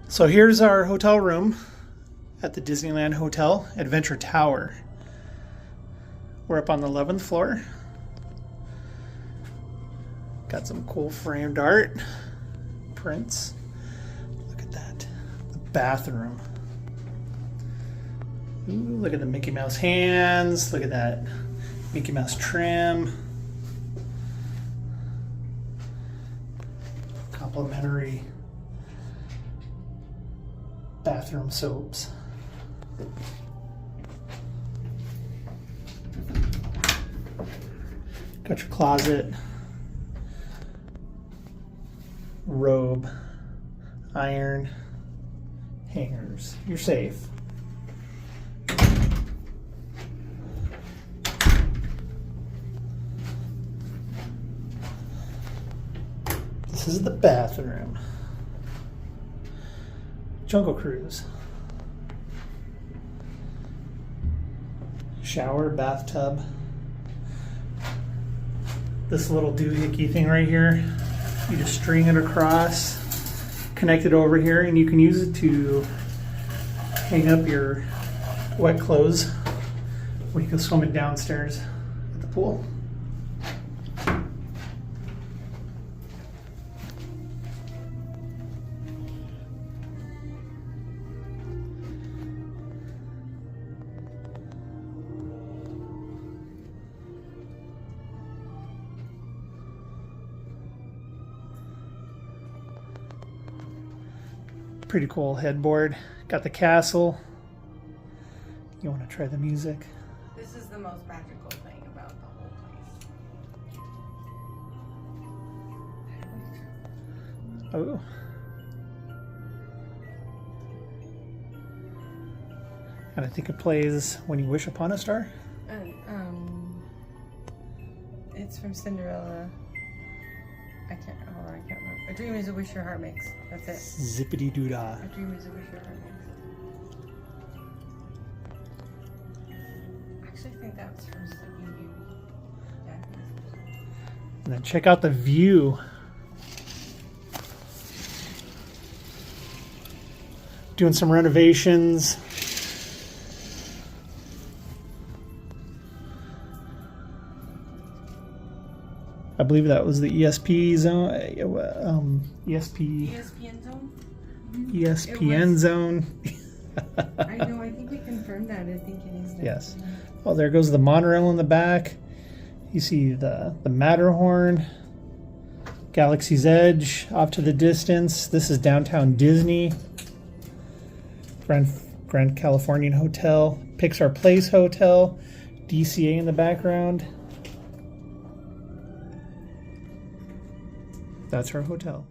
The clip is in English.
So here's our hotel room at the Disneyland Hotel, Adventure Tower. We're up on the 11th floor. Got some cool framed art, prints. Look at that. The bathroom. Ooh, look at the Mickey Mouse hands. Look at that Mickey Mouse trim. Complimentary bathroom soaps. Got your closet, robe, iron, hangers. You're safe. This is the bathroom. Jungle Cruise. Shower, bathtub. This little doohickey thing right here, you just string it across, connect it over here, and you can use it to hang up your wet clothes when you go swimming downstairs at the pool. Pretty cool headboard. Got the castle. You want to try the music? This is the most magical thing about the whole place. Oh. And I think it plays When You Wish Upon a Star. It's from Cinderella. I can't remember. A dream is a wish your heart makes. That's it. Zippity doo dah. A dream is a wish your heart makes. I actually think that's from Sleeping Beauty. Yeah. And then check out the view. Doing some renovations. I believe that was the ESP zone. ESPN zone? ESPN zone. I know, I think we confirmed that. I think it is. Yes. Oh, there goes the monorail in the back. You see the Matterhorn, Galaxy's Edge off to the distance. This is downtown Disney. Grand Californian Hotel, Pixar Place Hotel, DCA in the background. That's our hotel.